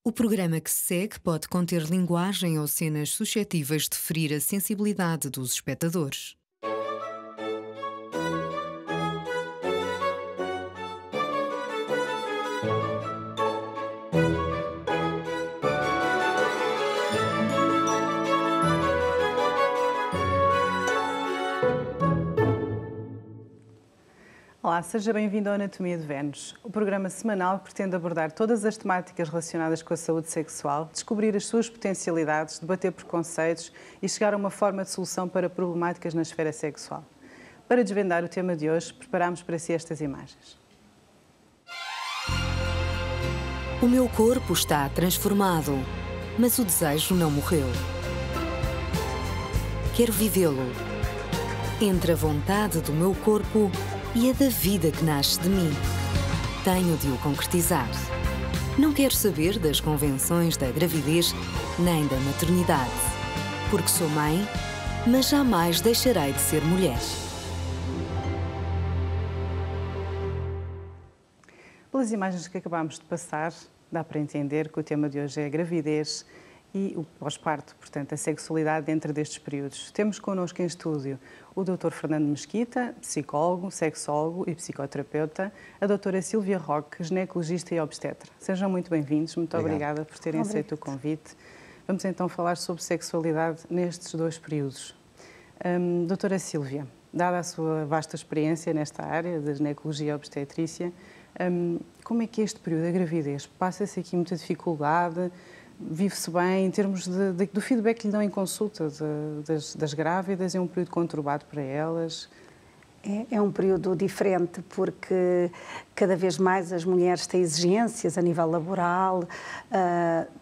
O programa que se segue pode conter linguagem ou cenas suscetíveis de ferir a sensibilidade dos espectadores. Olá, seja bem-vindo ao Anatomia de Vênus, o programa semanal que pretende abordar todas as temáticas relacionadas com a saúde sexual, descobrir as suas potencialidades, debater preconceitos e chegar a uma forma de solução para problemáticas na esfera sexual. Para desvendar o tema de hoje, preparamos para si estas imagens. O meu corpo está transformado, mas o desejo não morreu. Quero vivê-lo. Entre a vontade do meu corpo e a da vida que nasce de mim. Tenho de o concretizar. Não quero saber das convenções da gravidez nem da maternidade. Porque sou mãe, mas jamais deixarei de ser mulher. Pelas imagens que acabámos de passar, dá para entender que o tema de hoje é a gravidez e o pós-parto, portanto, a sexualidade dentro destes períodos. Temos connosco em estúdio o Dr. Fernando Mesquita, psicólogo, sexólogo e psicoterapeuta, a doutora Sílvia Roque, ginecologista e obstetra. Sejam muito bem-vindos, muito obrigada por terem aceito o convite. Vamos então falar sobre sexualidade nestes dois períodos. Doutora Sílvia, dada a sua vasta experiência nesta área da ginecologia e obstetrícia, como é que este período da gravidez? Passa-se aqui muita dificuldade? Vive-se bem em termos do feedback que lhe dão em consulta das grávidas? É um período conturbado para elas? É um período diferente porque cada vez mais as mulheres têm exigências a nível laboral,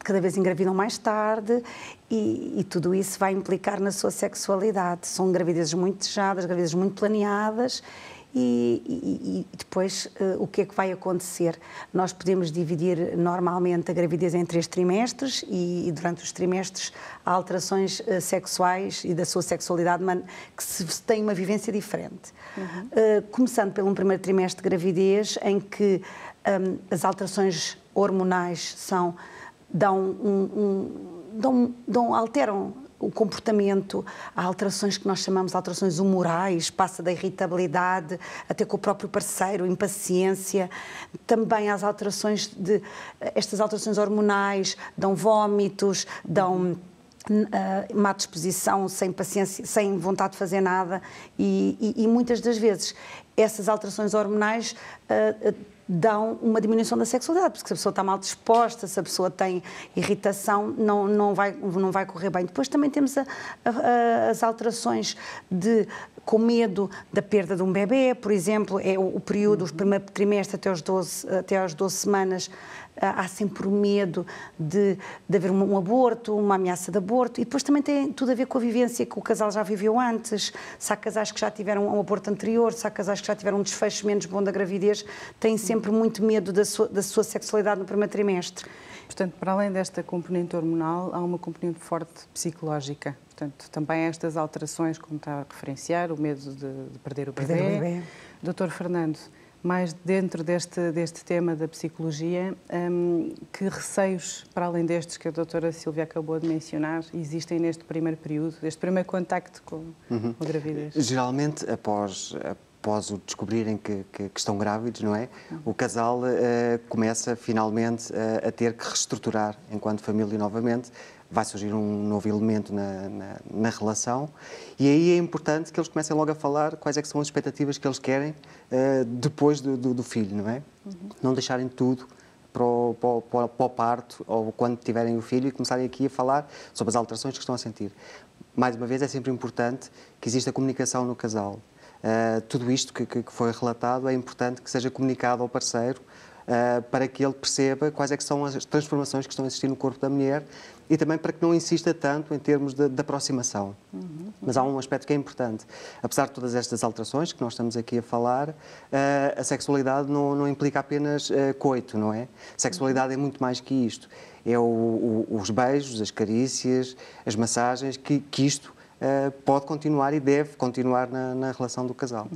cada vez engravidam mais tarde e tudo isso vai implicar na sua sexualidade. São gravidezes muito desejadas, gravidezes muito planeadas. E depois, o que é que vai acontecer? Nós podemos dividir normalmente a gravidez em 3 trimestres e durante os trimestres há alterações sexuais e da sua sexualidade que se tem uma vivência diferente. Começando pelo primeiro trimestre de gravidez, em que as alterações hormonais alteram o comportamento, há alterações que nós chamamos de alterações humorais, passa da irritabilidade até com o próprio parceiro, impaciência. Também as estas alterações hormonais dão vómitos, dão má disposição, sem paciência, sem vontade de fazer nada e muitas das vezes essas alterações hormonais dão uma diminuição da sexualidade, porque se a pessoa está mal disposta, se a pessoa tem irritação, não vai correr bem. Depois também temos as alterações com medo da perda de um bebê, por exemplo, é o período, o primeiro trimestre até às 12 semanas, há sempre o medo de haver um aborto, uma ameaça de aborto, e depois também tem tudo a ver com a vivência que o casal já viveu antes. Se há casais que já tiveram um aborto anterior, se há casais que já tiveram um desfecho menos bom da gravidez, têm sempre muito medo da sua sexualidade no primeiro trimestre. Portanto, para além desta componente hormonal, há uma componente forte psicológica. Portanto, também estas alterações, como está a referenciar, o medo de perder o bebê. Dr. Fernando, mais dentro deste tema da psicologia, que receios, para além destes que a doutora Sílvia acabou de mencionar, existem neste primeiro período, deste primeiro contacto com a gravidez? Geralmente, após o descobrirem que estão grávidos, não é? O casal começa finalmente a ter que reestruturar enquanto família novamente. Vai surgir um novo elemento na relação e aí é importante que eles comecem logo a falar quais é que são as expectativas que eles querem depois do filho, não é? Não deixarem tudo para o parto ou quando tiverem o filho e começarem aqui a falar sobre as alterações que estão a sentir. Mais uma vez, é sempre importante que exista comunicação no casal. Tudo isto que foi relatado é importante que seja comunicado ao parceiro para que ele perceba quais é que são as transformações que estão a existir no corpo da mulher e também para que não insista tanto em termos de aproximação. Mas há um aspecto que é importante. Apesar de todas estas alterações que nós estamos aqui a falar, a sexualidade não implica apenas coito, não é? A sexualidade é muito mais que isto. É os beijos, as carícias, as massagens, que isto pode continuar e deve continuar na relação do casal.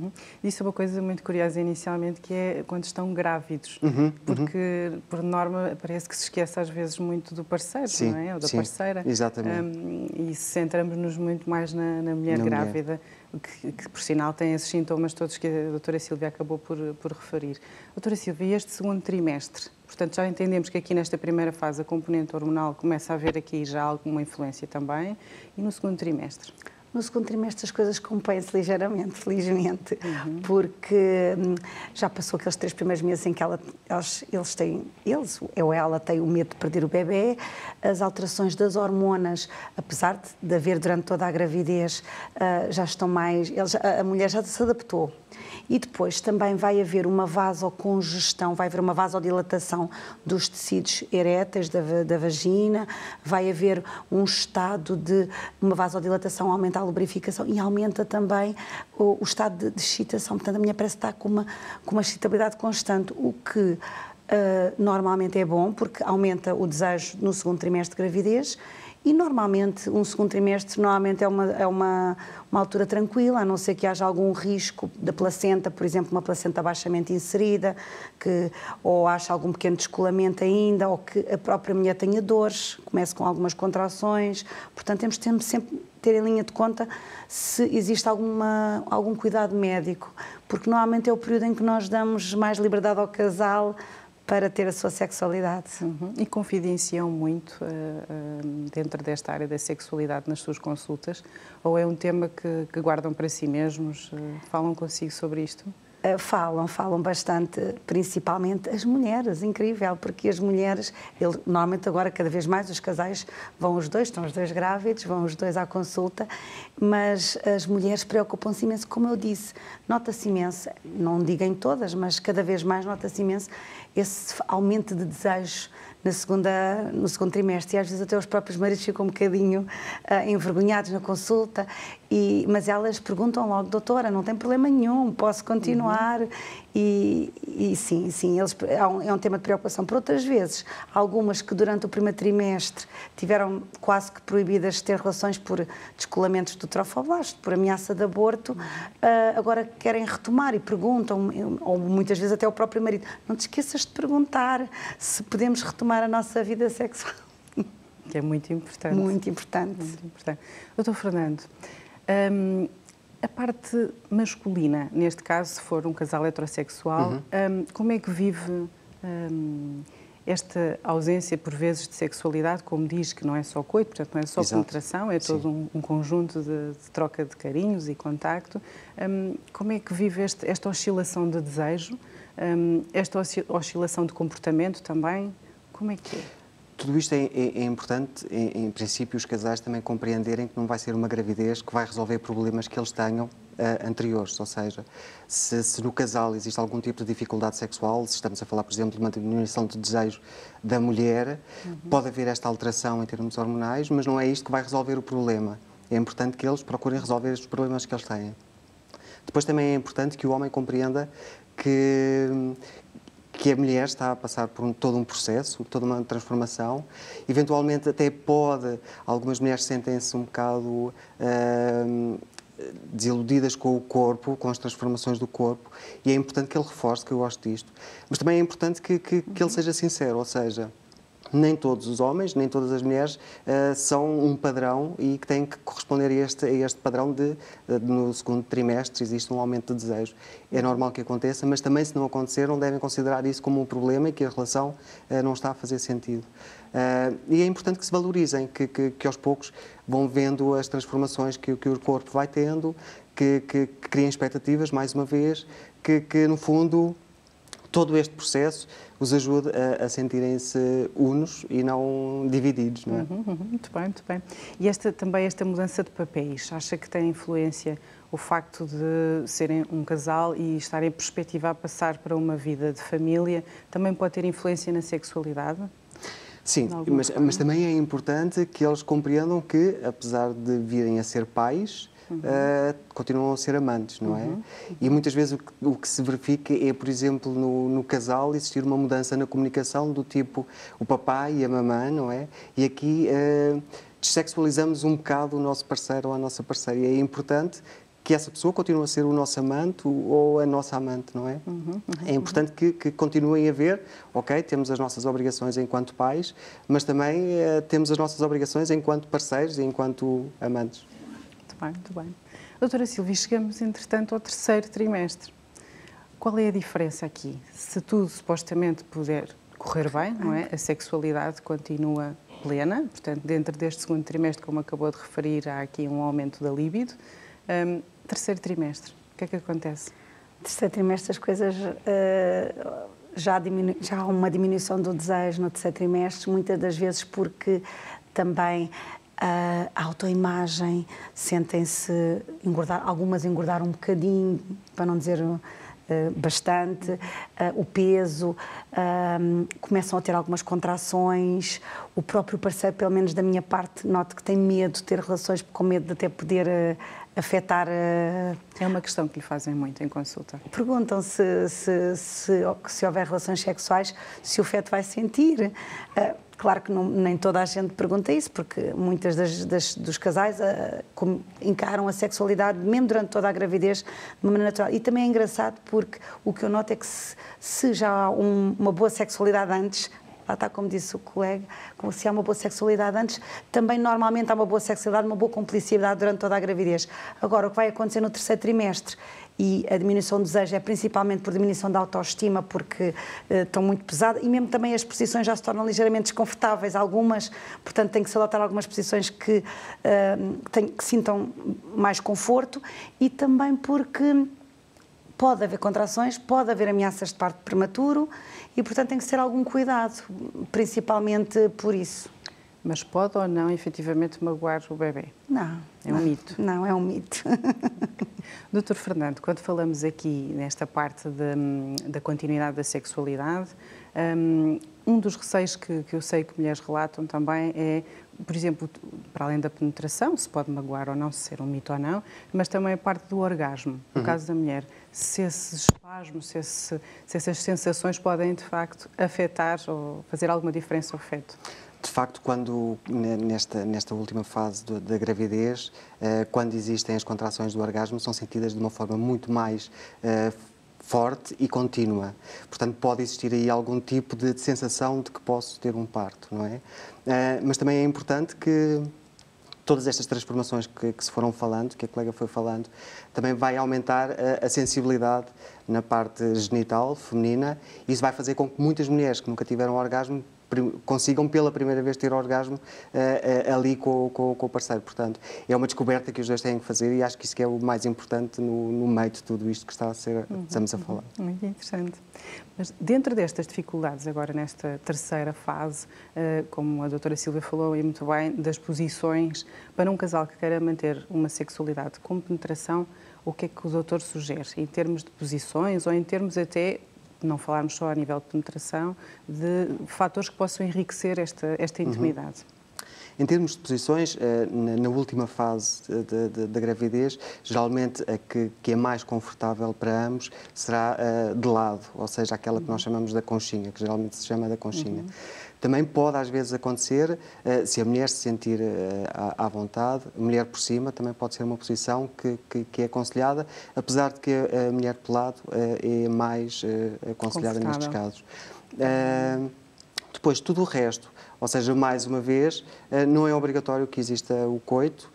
Isso é uma coisa muito curiosa inicialmente, que é quando estão grávidos, porque, por norma, parece que se esquece às vezes muito do parceiro, Sim, não é? Ou da sim, parceira. exatamente. E centramos-nos muito mais na mulher grávida, que por sinal tem esses sintomas todos que a doutora Sílvia acabou por referir. Doutora Sílvia, este segundo trimestre, portanto já entendemos que aqui nesta primeira fase a componente hormonal começa a haver aqui já alguma influência também, e no segundo trimestre? No segundo trimestre as coisas compõem-se ligeiramente, felizmente, porque já passou aqueles 3 primeiros meses em que ela tem o medo de perder o bebê, as alterações das hormonas, apesar de haver durante toda a gravidez, já estão mais... a mulher já se adaptou. E depois também vai haver uma vasocongestão, vai haver uma vasodilatação dos tecidos eréteis da vagina, vai haver um estado de uma vasodilatação, aumenta a lubrificação e aumenta também o estado de excitação. Portanto, a mulher parece estar com uma excitabilidade constante, o que normalmente é bom, porque aumenta o desejo no segundo trimestre de gravidez. E normalmente, um segundo trimestre normalmente é uma altura tranquila, a não ser que haja algum risco da placenta, por exemplo, uma placenta baixamente inserida, ou haja algum pequeno descolamento ainda, ou que a própria mulher tenha dores, comece com algumas contrações. Portanto, temos de sempre ter em linha de conta se existe algum cuidado médico, porque normalmente é o período em que nós damos mais liberdade ao casal para ter a sua sexualidade. E confidenciam muito dentro desta área da sexualidade nas suas consultas? Ou é um tema que guardam para si mesmos? Falam consigo sobre isto? Falam bastante, principalmente as mulheres, incrível, porque as mulheres, normalmente agora cada vez mais os casais estão os dois grávidos, vão os dois à consulta, mas as mulheres preocupam-se imenso, como eu disse, nota-se imenso, não digo em todas, mas cada vez mais nota-se imenso esse aumento de desejos no segundo trimestre, e às vezes até os próprios maridos ficam um bocadinho envergonhados na consulta, mas elas perguntam logo, doutora, não tem problema nenhum, posso continuar, e sim, é um tema de preocupação. Por outras vezes, algumas que durante o primeiro trimestre tiveram quase que proibidas de ter relações por descolamentos do trofoblasto, por ameaça de aborto, agora querem retomar e perguntam, ou muitas vezes até o próprio marido, não te esqueças de perguntar se podemos retomar a nossa vida sexual. Que é muito importante. Muito importante. Muito importante. Doutor Fernando, a parte masculina, neste caso, se for um casal heterossexual, como é que vive esta ausência, por vezes, de sexualidade, como diz, que não é só coito, portanto, não é só penetração, é todo um conjunto de troca de carinhos e contacto. Como é que vive esta oscilação de desejo, esta oscilação de comportamento também? Como é que é? Tudo isto é importante, em princípio, os casais também compreenderem que não vai ser uma gravidez que vai resolver problemas que eles tenham anteriores, ou seja, se no casal existe algum tipo de dificuldade sexual, se estamos a falar, por exemplo, de uma diminuição de desejo da mulher, pode haver esta alteração em termos hormonais, mas não é isto que vai resolver o problema. É importante que eles procurem resolver os problemas que eles têm. Depois também é importante que o homem compreenda que a mulher está a passar por todo um processo, toda uma transformação. Eventualmente até algumas mulheres sentem-se um bocado desiludidas com o corpo, com as transformações do corpo, e é importante que ele reforce que eu gosto disto. Mas também é importante que ele seja sincero, ou seja, nem todos os homens, nem todas as mulheres são um padrão e que têm que corresponder a este padrão no segundo trimestre existe um aumento de desejo. É normal que aconteça, mas também, se não acontecer, não devem considerar isso como um problema e que a relação não está a fazer sentido. E é importante que se valorizem, que aos poucos vão vendo as transformações que o corpo vai tendo, que criem expectativas, mais uma vez, que no fundo todo este processo os ajude a sentirem-se unos e não divididos, não é? Muito bem, muito bem. E também esta mudança de papéis, acha que tem influência o facto de serem um casal e estarem em perspectiva a passar para uma vida de família, também pode ter influência na sexualidade? Sim, mas também é importante que eles compreendam que, apesar de virem a ser pais, continuam a ser amantes, não é? E muitas vezes o que se verifica é, por exemplo, no casal existir uma mudança na comunicação do tipo o papai e a mamã, não é? E aqui dessexualizamos um bocado o nosso parceiro ou a nossa parceira. E é importante que essa pessoa continue a ser o nosso amante ou a nossa amante, não é? É importante que continuem a ver, ok, temos as nossas obrigações enquanto pais, mas também temos as nossas obrigações enquanto parceiros e enquanto amantes. Muito bem. Doutora Silvia, chegamos, entretanto, ao terceiro trimestre. Qual é a diferença aqui? Se tudo supostamente puder correr bem, não é? A sexualidade continua plena, portanto, dentro deste segundo trimestre, como acabou de referir, há aqui um aumento da libido. Terceiro trimestre, o que é que acontece? Terceiro trimestre as coisas já há uma diminuição do desejo no terceiro trimestre, muitas das vezes porque também a autoimagem, sentem-se engordar, algumas engordaram um bocadinho, para não dizer bastante, o peso, começam a ter algumas contrações, o próprio parceiro, pelo menos da minha parte, noto que tem medo de ter relações, com medo de até poder afetar... É uma questão que lhe fazem muito em consulta. Perguntam se houver relações sexuais, se o feto vai sentir. Claro que nem toda a gente pergunta isso, porque muitas dos casais encaram a sexualidade, mesmo durante toda a gravidez, de uma maneira natural. E também é engraçado porque o que eu noto é que se já há uma boa sexualidade antes, lá está, como disse o colega, como se há uma boa sexualidade antes, também normalmente há uma boa sexualidade, uma boa cumplicidade durante toda a gravidez. Agora, o que vai acontecer no terceiro trimestre, e a diminuição do desejo é principalmente por diminuição da autoestima, porque estão muito pesadas, e mesmo também as posições já se tornam ligeiramente desconfortáveis, algumas, portanto tem que se adotar algumas posições que sintam mais conforto, e também porque pode haver contrações, pode haver ameaças de parto prematuro, e portanto tem que ter algum cuidado, principalmente por isso. Mas pode ou não, efetivamente, magoar o bebê? Não. É um mito? Não, é um mito. Doutor Fernando, quando falamos aqui nesta parte da continuidade da sexualidade, um dos receios que eu sei que mulheres relatam também é, por exemplo, para além da penetração, se pode magoar ou não, se ser um mito ou não, mas também a parte do orgasmo, no caso da mulher, se esses espasmos, se essas sensações podem, de facto, afetar ou fazer alguma diferença ao feto. De facto, quando nesta última fase da gravidez, quando existem as contrações do orgasmo, são sentidas de uma forma muito mais forte e contínua. Portanto, pode existir aí algum tipo de sensação de que posso ter um parto, não é? Mas também é importante que todas estas transformações que se foram falando, que a colega foi falando, também vai aumentar a sensibilidade na parte genital feminina. Isso vai fazer com que muitas mulheres que nunca tiveram orgasmo consigam pela primeira vez ter orgasmo ali com o parceiro. Portanto, é uma descoberta que os dois têm que fazer, e acho que isso que é o mais importante no meio de tudo isto que estamos a falar. Muito interessante. Mas dentro destas dificuldades, agora nesta terceira fase, como a doutora Silvia falou e muito bem, das posições, para um casal que queira manter uma sexualidade com penetração, o que é que o doutor sugere? Em termos de posições ou em termos até, não falarmos só a nível de penetração, de fatores que possam enriquecer esta intimidade? Em termos de posições, na última fase da gravidez, geralmente a que é mais confortável para ambos será de lado, ou seja, aquela que nós chamamos da conchinha, que geralmente se chama da conchinha. Também pode às vezes acontecer, se a mulher se sentir à vontade, a mulher por cima também pode ser uma posição que é aconselhada, apesar de que a mulher de lado é mais aconselhada nestes casos. Depois, tudo o resto, ou seja, mais uma vez, não é obrigatório que exista o coito.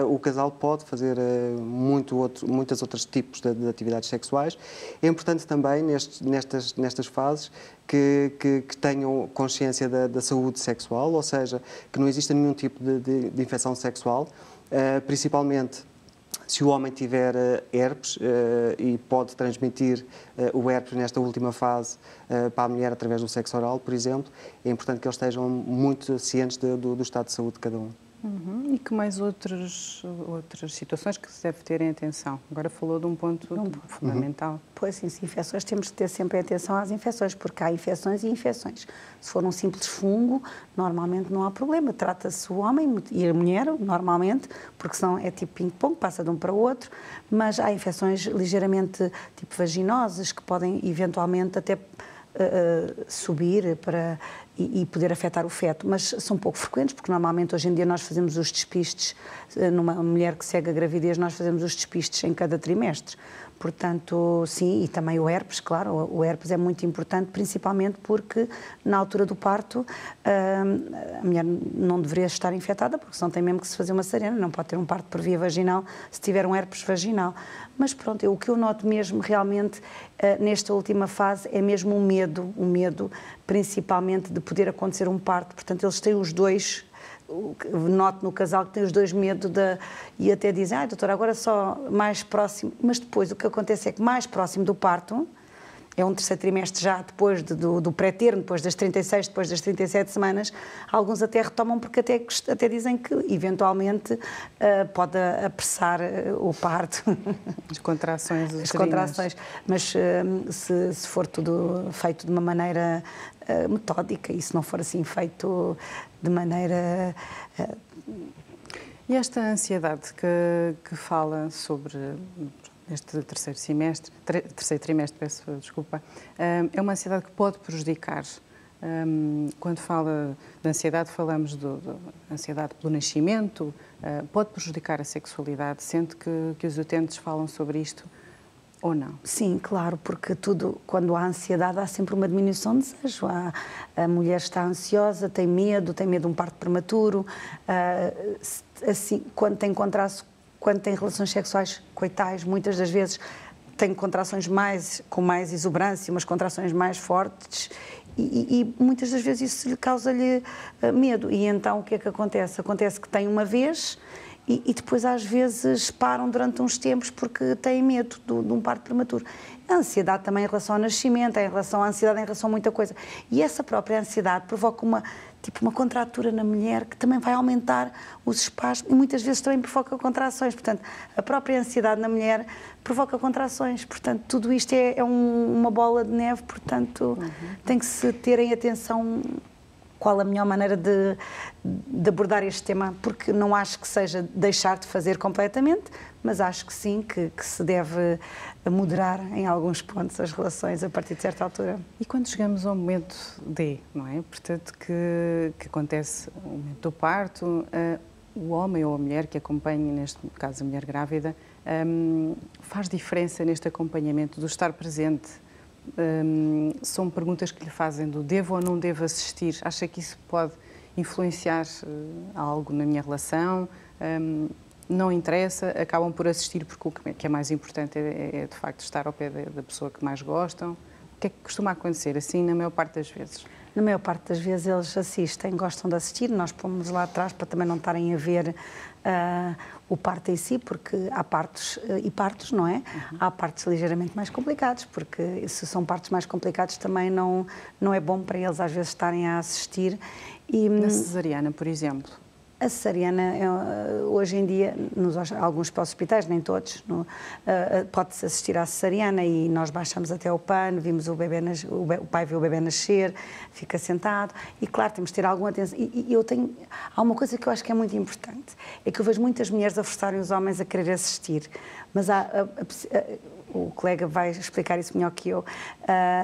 O casal pode fazer muitos outros tipos de atividades sexuais. É importante também, nestas fases, que tenham consciência da saúde sexual, ou seja, que não exista nenhum tipo de infecção sexual, principalmente se o homem tiver herpes e pode transmitir o herpes nesta última fase para a mulher através do sexo oral, por exemplo, é importante que eles estejam muito cientes do estado de saúde de cada um. E que mais outras situações que se deve ter em atenção? Agora falou de um ponto fundamental. Pois sim, infecções, temos que ter sempre atenção às infecções, porque há infecções e infecções. Se for um simples fungo, normalmente não há problema. Trata-se o homem e a mulher, normalmente, porque senão é tipo ping-pong, passa de um para o outro, mas há infecções ligeiramente tipo vaginosas, que podem eventualmente até subir e poder afetar o feto, mas são pouco frequentes, porque normalmente hoje em dia nós fazemos os despistes, numa mulher que segue a gravidez, nós fazemos os despistes em cada trimestre. Portanto, sim, e também o herpes, claro, o herpes é muito importante, principalmente porque na altura do parto a mulher não deveria estar infectada, porque senão tem mesmo que se fazer uma cesariana, não pode ter um parto por via vaginal se tiver um herpes vaginal. Mas pronto, o que eu noto mesmo realmente nesta última fase é mesmo o medo principalmente de poder acontecer um parto. Portanto, eles têm os dois, noto no casal que tem os dois medo e até dizem, doutora, agora só mais próximo, mas depois o que acontece é que mais próximo do parto, é um terceiro trimestre já depois do pré-termo, depois das 36, depois das 37 semanas, alguns até retomam porque até dizem que eventualmente pode apressar o parto. As contrações uterinas. As contrações, mas se for tudo feito de uma maneira metódica e se não for assim feito de maneira... E esta ansiedade que fala sobre este terceiro trimestre, peço desculpa, é uma ansiedade que pode prejudicar. Quando fala de ansiedade, falamos da ansiedade pelo nascimento, pode prejudicar a sexualidade, sendo que os utentes falam sobre isto ou não? Sim, claro, porque quando há ansiedade há sempre uma diminuição de desejo. A mulher está ansiosa, tem medo de um parto prematuro, assim, quando tem relações sexuais coitais, muitas das vezes tem contrações com mais exuberância, umas contrações mais fortes e muitas das vezes isso lhe causa-lhe medo. E então o que é que acontece? Acontece que tem uma vez e depois às vezes param durante uns tempos porque têm medo de um parto prematuro. A ansiedade também em relação ao nascimento, a ansiedade em relação a muita coisa. E essa própria ansiedade provoca uma contratura na mulher que também vai aumentar os espasmos e muitas vezes também provoca contrações. Portanto, a própria ansiedade na mulher provoca contrações. Portanto, tudo isto é uma bola de neve, portanto, tem que se ter em atenção qual a melhor maneira de abordar este tema, porque não acho que seja deixar de fazer completamente, mas acho que sim, que se deve moderar em alguns pontos as relações a partir de certa altura. E quando chegamos ao momento D, não é? Portanto, que acontece o momento do parto, o homem ou a mulher que acompanha, neste caso a mulher grávida, faz diferença neste acompanhamento, do estar presente? São perguntas que lhe fazem do devo ou não devo assistir? Acha que isso pode influenciar algo na minha relação? Não interessa, acabam por assistir porque o que é mais importante é de facto estar ao pé da pessoa que mais gostam. O que é que costuma acontecer assim na maior parte das vezes? Na maior parte das vezes eles assistem, gostam de assistir, nós pomos lá atrás para também não estarem a ver o parto em si, porque há partos e partos, não é? Há partos ligeiramente mais complicados, porque se são partos mais complicados também não é bom para eles às vezes estarem a assistir. Na cesariana, por exemplo? A cesariana, hoje em dia, alguns hospitais, nem todos, pode-se assistir à cesariana e nós baixamos até o pano, vimos o pai vê o bebê nascer, fica sentado e, claro, temos de ter alguma atenção. Há uma coisa que eu acho que é muito importante, é que eu vejo muitas mulheres a forçarem os homens a querer assistir, mas o colega vai explicar isso melhor que eu,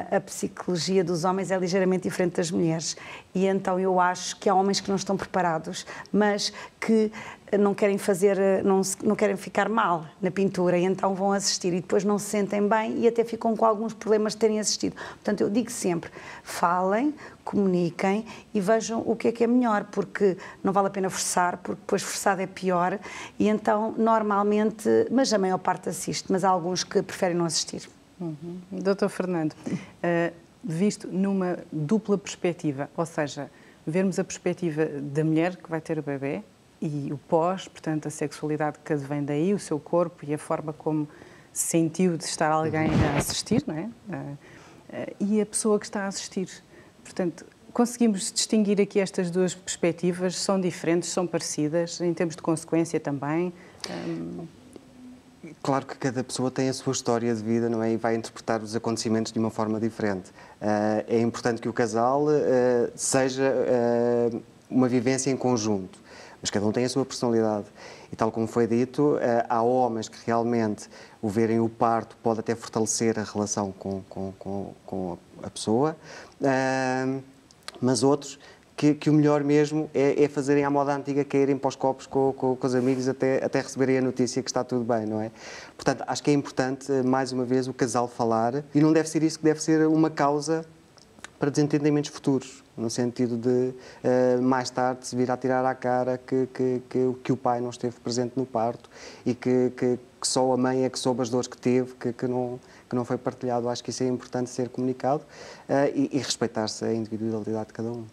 a psicologia dos homens é ligeiramente diferente das mulheres e então eu acho que há homens que não estão preparados, mas que não querem não querem ficar mal na pintura e então vão assistir e depois não se sentem bem e até ficam com alguns problemas de terem assistido. Portanto, eu digo sempre, falem, comuniquem e vejam o que é melhor, porque não vale a pena forçar, porque depois forçado é pior e então, normalmente, mas a maior parte assiste, mas há alguns que preferem não assistir. Doutor Fernando, visto numa dupla perspectiva, ou seja, vermos a perspectiva da mulher que vai ter o bebê e o pós, portanto, a sexualidade que advém daí, o seu corpo e a forma como se sentiu de estar alguém a assistir, não é? E a pessoa que está a assistir. Portanto, conseguimos distinguir aqui estas duas perspectivas? São diferentes, são parecidas, em termos de consequência também? Claro que cada pessoa tem a sua história de vida, não é? E vai interpretar os acontecimentos de uma forma diferente. É importante que o casal seja uma vivência em conjunto, mas cada um tem a sua personalidade. E tal como foi dito, há homens que realmente o verem o parto pode até fortalecer a relação com a pessoa. mas outros que o melhor mesmo é fazerem à moda antiga, caírem para os copos com os amigos até receberem a notícia que está tudo bem, não é? Portanto, acho que é importante, mais uma vez, o casal falar, e não deve ser isso que deve ser uma causa para desentendimentos futuros, no sentido de mais tarde se vir a tirar à cara que o pai não esteve presente no parto e que só a mãe é que soube as dores que teve, que não foi partilhado. Acho que isso é importante ser comunicado e respeitar-se a individualidade de cada um.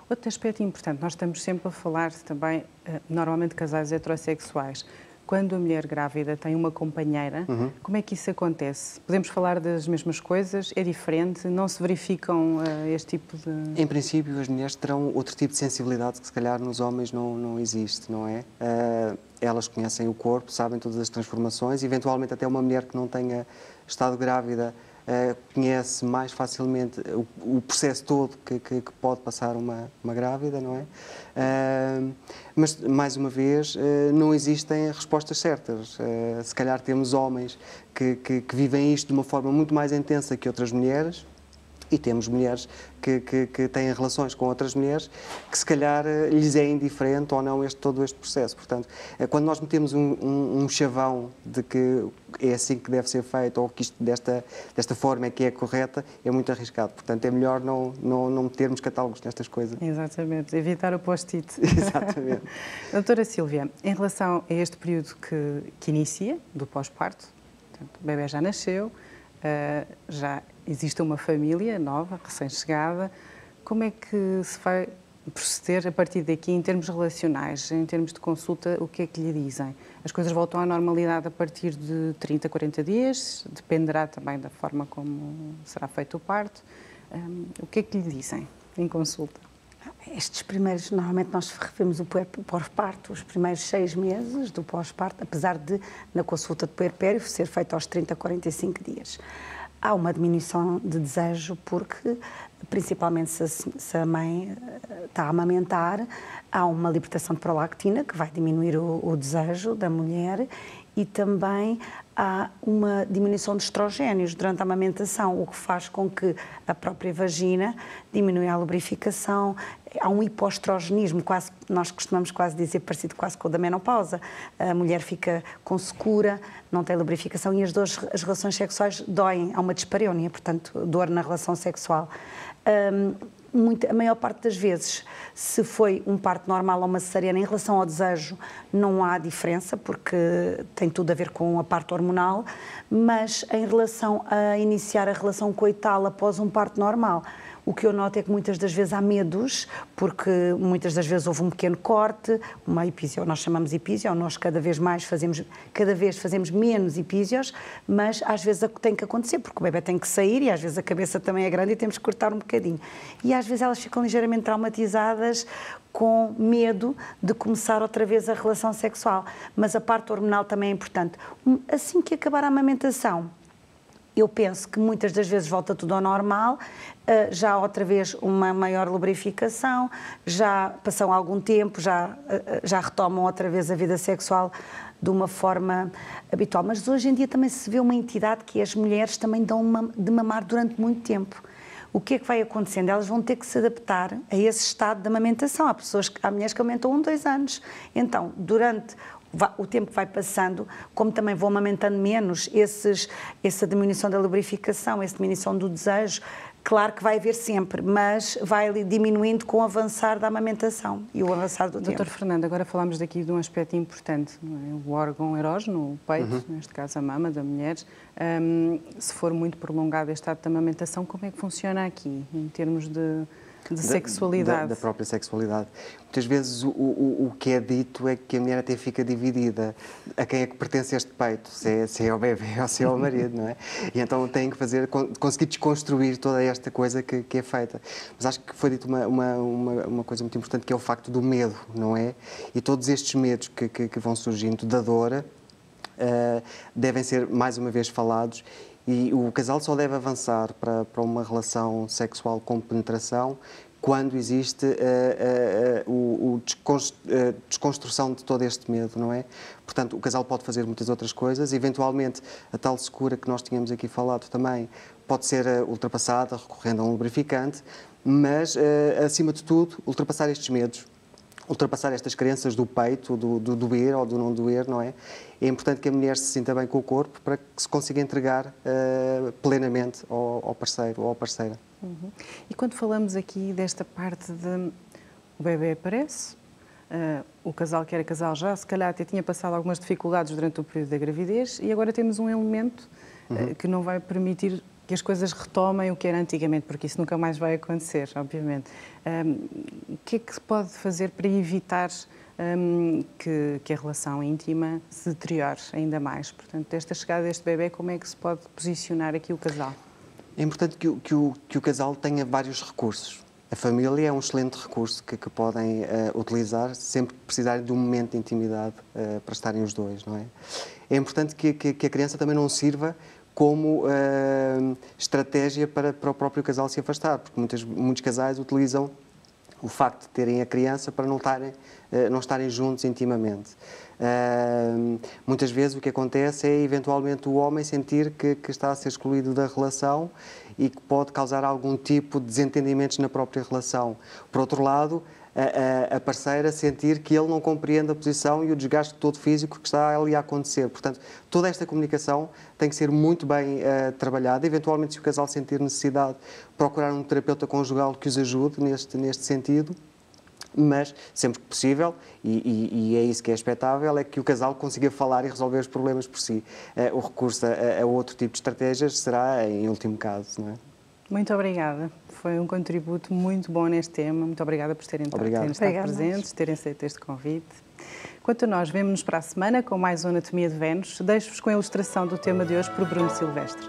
Outro aspecto importante, nós estamos sempre a falar também, normalmente, de casais heterossexuais. Quando a mulher grávida tem uma companheira, como é que isso acontece? Podemos falar das mesmas coisas? É diferente? Não se verificam este tipo de... Em princípio, as mulheres terão outro tipo de sensibilidade que, se calhar, nos homens não existe, não é? Elas conhecem o corpo, sabem todas as transformações, eventualmente até uma mulher que não tenha estado grávida conhece mais facilmente o processo todo que pode passar uma grávida, não é? Mas, mais uma vez, não existem respostas certas. Se calhar temos homens que vivem isto de uma forma muito mais intensa que outras mulheres, e temos mulheres que têm relações com outras mulheres que, se calhar, lhes é indiferente ou não todo este processo. Portanto, quando nós metemos um chavão de que é assim que deve ser feito ou que isto desta forma é que é correta, é muito arriscado. Portanto, é melhor não metermos catálogos nestas coisas. Exatamente, evitar o post-it. Exatamente. Doutora Sílvia, em relação a este período que inicia, do pós-parto, o bebê já nasceu, já existe uma família nova, recém-chegada, como é que se vai proceder a partir daqui em termos relacionais, em termos de consulta, o que é que lhe dizem? As coisas voltam à normalidade a partir de 30, 40 dias, dependerá também da forma como será feito o parto. O que é que lhe dizem em consulta? Estes primeiros, normalmente nós referimos o pós-parto, os primeiros 6 meses do pós-parto, apesar de, na consulta de puerpério, ser feito aos 30, 45 dias. Há uma diminuição de desejo porque, principalmente se a mãe está a amamentar, há uma libertação de prolactina que vai diminuir o desejo da mulher e também há uma diminuição de estrogénios durante a amamentação, o que faz com que a própria vagina diminua a lubrificação. Há um hipoestrogenismo, quase, nós costumamos quase dizer, parecido quase com o da menopausa. A mulher fica com secura, não tem lubrificação e as relações sexuais doem. Há uma dispareunia, portanto, dor na relação sexual. A maior parte das vezes, se foi um parto normal ou uma cesariana, em relação ao desejo, não há diferença, porque tem tudo a ver com a parte hormonal, mas em relação a iniciar a relação coital após um parto normal, o que eu noto é que muitas das vezes há medos, porque muitas das vezes houve um pequeno corte, uma epísio, nós chamamos epísio, nós cada vez fazemos menos epísios, mas às vezes tem que acontecer, porque o bebê tem que sair e às vezes a cabeça também é grande e temos que cortar um bocadinho. E às vezes elas ficam ligeiramente traumatizadas, com medo de começar outra vez a relação sexual. Mas a parte hormonal também é importante. Assim que acabar a amamentação, eu penso que muitas das vezes volta tudo ao normal, já outra vez uma maior lubrificação, já passam algum tempo, já retomam outra vez a vida sexual de uma forma habitual. Mas hoje em dia também se vê uma entidade que as mulheres também dão de mamar durante muito tempo. O que é que vai acontecendo? Elas vão ter que se adaptar a esse estado de amamentação. Há mulheres que aumentam 1, 2 anos. Então, durante o tempo que vai passando, como também vão amamentando menos, essa diminuição da lubrificação, essa diminuição do desejo, claro que vai haver sempre, mas vai diminuindo com o avançar da amamentação e o avançar do tempo. Doutor Fernando, agora falamos daqui de um aspecto importante, não é? O órgão erógeno, o peito, neste caso a mama da mulher. Se for muito prolongado este ato de amamentação, como é que funciona aqui, em termos de sexualidade? Da própria sexualidade. Muitas vezes o que é dito é que a mulher até fica dividida. A quem é que pertence este peito? Se é ao bebê ou se é ao marido, não é? E então tem que conseguir desconstruir toda esta coisa que é feita. Mas acho que foi dito uma coisa muito importante, que é o facto do medo, não é? E todos estes medos que vão surgindo da dor devem ser, mais uma vez, falados. E o casal só deve avançar para uma relação sexual com penetração quando existe desconstrução de todo este medo, não é? Portanto, o casal pode fazer muitas outras coisas, eventualmente a tal secura que nós tínhamos aqui falado também pode ser ultrapassada recorrendo a um lubrificante, mas, acima de tudo, ultrapassar estes medos, ultrapassar estas crenças do peito, do doer ou do não doer, não é? É importante que a mulher se sinta bem com o corpo para que se consiga entregar plenamente ao parceiro ou à parceira. Uhum. E quando falamos aqui desta parte de o bebê aparece, o casal que era casal já, se calhar até tinha passado algumas dificuldades durante o período da gravidez e agora temos um elemento que não vai permitir que as coisas retomem o que era antigamente, porque isso nunca mais vai acontecer, obviamente. O que é que se pode fazer para evitar que a relação íntima se deteriore ainda mais? Portanto, desta chegada deste bebê, como é que se pode posicionar aqui o casal? É importante que o casal tenha vários recursos. A família é um excelente recurso que podem utilizar sempre que precisarem de um momento de intimidade para estarem os dois, não é? É importante que a criança também não sirva como estratégia para o próprio casal se afastar, porque muitos casais utilizam o facto de terem a criança para não estarem juntos intimamente. Muitas vezes o que acontece é, eventualmente, o homem sentir que está a ser excluído da relação e que pode causar algum tipo de desentendimentos na própria relação. Por outro lado, a parceira sentir que ele não compreende a posição e o desgaste todo físico que está ali a acontecer. Portanto, toda esta comunicação tem que ser muito bem trabalhada. Eventualmente, se o casal sentir necessidade, procurar um terapeuta conjugal que os ajude neste sentido. Mas, sempre que possível, e é isso que é expectável, é que o casal consiga falar e resolver os problemas por si. O recurso a outro tipo de estratégias será em último caso, não é? Muito obrigada. Foi um contributo muito bom neste tema. Muito obrigada por terem estado presentes, terem aceito este convite. Quanto a nós, vemo-nos para a semana com mais uma Anatomia de Vênus. Deixo-vos com a ilustração do tema de hoje por Bruno Silvestre.